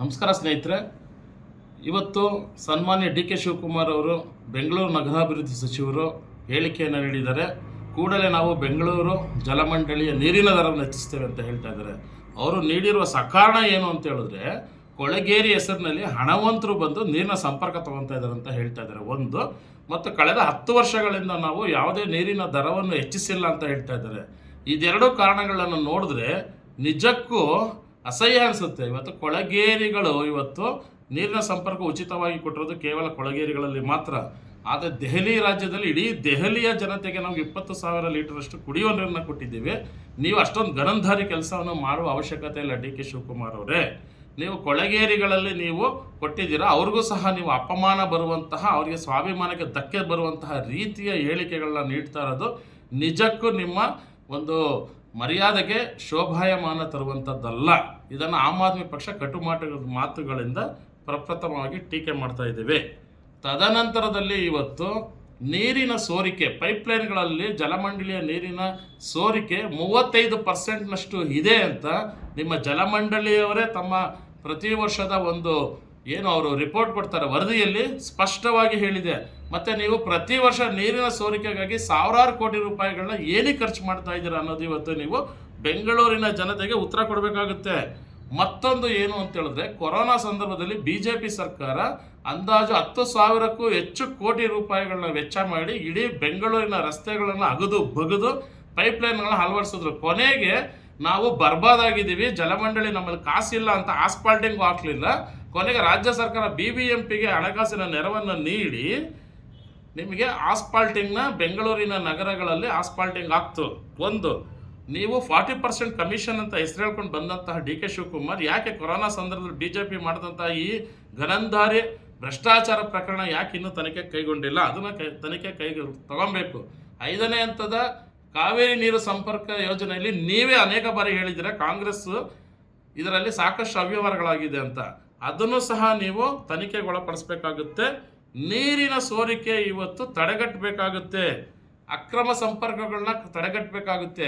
ನಮಸ್ಕಾರ ಸ್ನೇಹಿತರೆ. ಇವತ್ತು ಸನ್ಮಾನ್ಯ ಡಿ ಕೆ ಶಿವಕುಮಾರ್ ಅವರು ಬೆಂಗಳೂರು ನಗರಾಭಿವೃದ್ಧಿ ಸಚಿವರು ಹೇಳಿಕೆಯನ್ನು ನೀಡಿದ್ದಾರೆ. ಕೂಡಲೇ ನಾವು ಬೆಂಗಳೂರು ಜಲಮಂಡಳಿಯ ನೀರಿನ ದರವನ್ನು ಹೆಚ್ಚಿಸ್ತೇವೆ ಅಂತ ಹೇಳ್ತಾ ಇದ್ದಾರೆ. ಅವರು ನೀಡಿರುವ ಸಕಾರಣ ಏನು ಅಂತ ಹೇಳಿದ್ರೆ, ಕೊಳಗೇರಿ ಹೆಸರಿನಲ್ಲಿ ಹಣವಂತರು ಬಂದು ನೀರಿನ ಸಂಪರ್ಕ ತಗೊತಾ ಇದ್ದಾರೆ ಅಂತ ಹೇಳ್ತಾ ಇದ್ದಾರೆ. ಒಂದು ಮತ್ತು ಕಳೆದ 10 ವರ್ಷಗಳಿಂದ ನಾವು ಯಾವುದೇ ನೀರಿನ ದರವನ್ನು ಹೆಚ್ಚಿಸಿಲ್ಲ ಅಂತ ಹೇಳ್ತಾ ಇದ್ದಾರೆ. ಇದೆರಡು ಕಾರಣಗಳನ್ನು ನೋಡಿದ್ರೆ ನಿಜಕ್ಕೂ ಅಸಹ್ಯ ಅನಿಸುತ್ತೆ. ಇವತ್ತು ಕೊಳಗೇರಿಗಳು ಇವತ್ತು ನೀರಿನ ಸಂಪರ್ಕ ಉಚಿತವಾಗಿ ಕೊಟ್ಟಿರೋದು ಕೇವಲ ಕೊಳಗೇರಿಗಳಲ್ಲಿ ಮಾತ್ರ. ಆದರೆ ದೆಹಲಿ ರಾಜ್ಯದಲ್ಲಿ ಇಡೀ ದೆಹಲಿಯ ಜನತೆಗೆ ನಾವು 20,000 ಲೀಟರಷ್ಟು ಕುಡಿಯುವ ನೀರನ್ನು ಕೊಟ್ಟಿದ್ದೀವಿ. ನೀವು ಅಷ್ಟೊಂದು ಗನಂಧಾರಿ ಕೆಲಸವನ್ನು ಮಾಡುವ ಅವಶ್ಯಕತೆ ಇಲ್ಲ ಡಿ ಕೆ ಶಿವಕುಮಾರ್ ಅವರೇ. ನೀವು ಕೊಳಗೇರಿಗಳಲ್ಲಿ ನೀವು ಕೊಟ್ಟಿದ್ದೀರಾ, ಅವ್ರಿಗೂ ಸಹ ನೀವು ಅಪಮಾನ ಬರುವಂತಹ, ಅವರಿಗೆ ಸ್ವಾಭಿಮಾನಕ್ಕೆ ಧಕ್ಕೆ ಬರುವಂತಹ ರೀತಿಯ ಹೇಳಿಕೆಗಳನ್ನ ನೀಡ್ತಾ ಇರೋದು ನಿಜಕ್ಕೂ ನಿಮ್ಮ ಒಂದು ಮರ್ಯಾದೆಗೆ ಶೋಭಾಯಮಾನ ತರುವಂಥದ್ದಲ್ಲ. ಇದನ್ನು ಆಮ್ ಆದ್ಮಿ ಪಕ್ಷ ಮಾತುಗಳಿಂದ ಪ್ರಪ್ರಥಮವಾಗಿ ಟೀಕೆ ಮಾಡ್ತಾ ಇದ್ದೇವೆ. ತದನಂತರದಲ್ಲಿ ಇವತ್ತು ನೀರಿನ ಸೋರಿಕೆ, ಪೈಪ್ಲೈನ್ಗಳಲ್ಲಿ ಜಲಮಂಡಳಿಯ ನೀರಿನ ಸೋರಿಕೆ 35% ಇದೆ ಅಂತ ನಿಮ್ಮ ಜಲಮಂಡಳಿಯವರೇ ತಮ್ಮ ಪ್ರತಿ ವರ್ಷದ ಒಂದು ಏನು ಅವರು ರಿಪೋರ್ಟ್ ಕೊಡ್ತಾರೆ ವರದಿಯಲ್ಲಿ ಸ್ಪಷ್ಟವಾಗಿ ಹೇಳಿದೆ. ಮತ್ತು ನೀವು ಪ್ರತಿ ವರ್ಷ ನೀರಿನ ಸೋರಿಕೆಗಾಗಿ ಸಾವಿರಾರು ಕೋಟಿ ರೂಪಾಯಿಗಳನ್ನ ಏನಕ್ಕೆ ಖರ್ಚು ಮಾಡ್ತಾ ಇದ್ದೀರಾ ಅನ್ನೋದು ಇವತ್ತು ನೀವು ಬೆಂಗಳೂರಿನ ಜನತೆಗೆ ಉತ್ತರ ಕೊಡಬೇಕಾಗುತ್ತೆ. ಮತ್ತೊಂದು ಏನು ಅಂತ ಹೇಳಿದ್ರೆ, ಕೊರೋನಾ ಸಂದರ್ಭದಲ್ಲಿ BJP ಸರ್ಕಾರ ಅಂದಾಜು 10,000ಕ್ಕೂ ಹೆಚ್ಚು ಕೋಟಿ ರೂಪಾಯಿಗಳನ್ನ ವೆಚ್ಚ ಮಾಡಿ ಇಡೀ ಬೆಂಗಳೂರಿನ ರಸ್ತೆಗಳನ್ನು ಅಗದು ಬಗದು ಪೈಪ್ಲೈನ್ಗಳನ್ನ ಅಳವಡಿಸಿದ್ರು. ಕೊನೆಗೆ ನಾವು ಬರ್ಬಾದಾಗಿದ್ದೀವಿ, ಜಲಮಂಡಳಿ ನಮ್ಮಲ್ಲಿ ಕಾಸಿಲ್ಲ ಅಂತ ಆಸ್ಪಾಲ್ಟಿಂಗು ಹಾಕಲಿಲ್ಲ. ಕೊನೆಗೆ ರಾಜ್ಯ ಸರ್ಕಾರ BBMPಗೆ ಹಣಕಾಸಿನ ನೆರವನ್ನು ನೀಡಿ ನಿಮಗೆ ಆಸ್ಪಾಲ್ಟಿಂಗ್ನ ಬೆಂಗಳೂರಿನ ನಗರಗಳಲ್ಲಿ ಆಸ್ಪಾಲ್ಟಿಂಗ್ ಆಗ್ತು. ಒಂದು, ನೀವು 40% ಕಮಿಷನ್ ಅಂತ ಹೆಸರು ಹೇಳ್ಕೊಂಡು ಬಂದಂತಹ ಡಿ ಕೆ ಶಿವಕುಮಾರ್ ಯಾಕೆ ಕೊರೋನಾ ಸಂದರ್ಭದಲ್ಲಿ BJP ಮಾಡಿದಂತಹ ಈ ಗನಂಧಾರಿ ಭ್ರಷ್ಟಾಚಾರ ಪ್ರಕರಣ ಯಾಕೆ ಇನ್ನೂ ತನಿಖೆ ಕೈಗೊಂಡಿಲ್ಲ? ಅದನ್ನು ತನಿಖೆ ತಗೊಬೇಕು. 5ನೇ ಹಂತದ ಕಾವೇರಿ ನೀರು ಸಂಪರ್ಕ ಯೋಜನೆಯಲ್ಲಿ ನೀವೇ ಅನೇಕ ಬಾರಿ ಹೇಳಿದ್ದೀರಾ ಕಾಂಗ್ರೆಸ್ ಇದರಲ್ಲಿ ಸಾಕಷ್ಟು ಅವ್ಯವಹಾರಗಳಾಗಿದೆ ಅಂತ. ಅದನ್ನು ಸಹ ನೀವು ತನಿಖೆಗೆ ಒಳಪಡಿಸಬೇಕಾಗುತ್ತೆ. ನೀರಿನ ಸೋರಿಕೆ ಇವತ್ತು ತಡೆಗಟ್ಟಬೇಕಾಗುತ್ತೆ, ಅಕ್ರಮ ಸಂಪರ್ಕಗಳನ್ನ ತಡೆಗಟ್ಟಬೇಕಾಗುತ್ತೆ.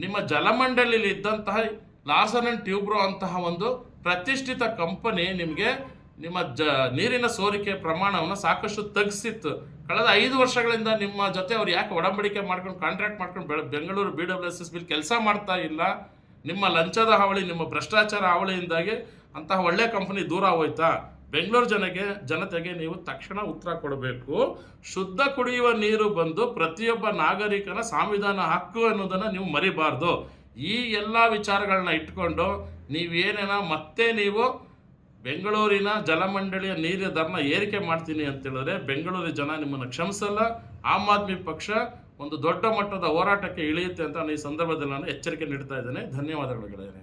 ನಿಮ್ಮ ಜಲಮಂಡಳಿಯಲ್ಲಿ ಇದ್ದಂತಹ ಲಾರ್ಸನ್ ಆ್ಯಂಡ್ ಟ್ಯೂಬ್ರೋ ಅಂತಹ ಒಂದು ಪ್ರತಿಷ್ಠಿತ ಕಂಪನಿ ನಿಮಗೆ ನಿಮ್ಮ ನೀರಿನ ಸೋರಿಕೆ ಪ್ರಮಾಣವನ್ನು ಸಾಕಷ್ಟು ತಗ್ಗಿಸಿತ್ತು. ಕಳೆದ 5 ವರ್ಷಗಳಿಂದ ನಿಮ್ಮ ಜೊತೆ ಅವ್ರು ಯಾಕೆ ಒಡಂಬಡಿಕೆ ಮಾಡ್ಕೊಂಡು ಕಾಂಟ್ರಾಕ್ಟ್ ಮಾಡ್ಕೊಂಡು ಬೆಂಗಳೂರು BWSSB ಕೆಲಸ ಮಾಡ್ತಾ ಇಲ್ಲ? ನಿಮ್ಮ ಲಂಚದ ಹಾವಳಿ, ನಿಮ್ಮ ಭ್ರಷ್ಟಾಚಾರ ಹಾವಳಿಯಿಂದಾಗಿ ಅಂತಹ ಒಳ್ಳೆ ಕಂಪನಿ ದೂರ ಹೋಯ್ತಾ? ಬೆಂಗಳೂರು ಜನತೆಗೆ ನೀವು ತಕ್ಷಣ ಉತ್ತರ ಕೊಡಬೇಕು. ಶುದ್ಧ ಕುಡಿಯುವ ನೀರು ಬಂದು ಪ್ರತಿಯೊಬ್ಬ ನಾಗರಿಕನ ಸಂವಿಧಾನ ಹಕ್ಕು ಅನ್ನೋದನ್ನು ನೀವು ಮರಿಬಾರ್ದು. ಈ ಎಲ್ಲ ವಿಚಾರಗಳನ್ನ ಇಟ್ಕೊಂಡು ಮತ್ತೆ ನೀವು ಬೆಂಗಳೂರಿನ ಜಲಮಂಡಳಿಯ ನೀರಿನ ದರನ ಏರಿಕೆ ಮಾಡ್ತೀನಿ ಅಂತೇಳಿದ್ರೆ ಬೆಂಗಳೂರು ಜನ ನಿಮ್ಮನ್ನು ಕ್ಷಮಿಸಲ್ಲ. ಆಮ್ ಆದ್ಮಿ ಪಕ್ಷ ಒಂದು ದೊಡ್ಡ ಮಟ್ಟದ ಹೋರಾಟಕ್ಕೆ ಇಳಿಯುತ್ತೆ ಅಂತ ಈ ಸಂದರ್ಭದಲ್ಲಿ ನಾನು ಎಚ್ಚರಿಕೆ ನೀಡ್ತಾ ಇದ್ದೇನೆ. ಧನ್ಯವಾದಗಳು ಗೆಳೆಯರೇ.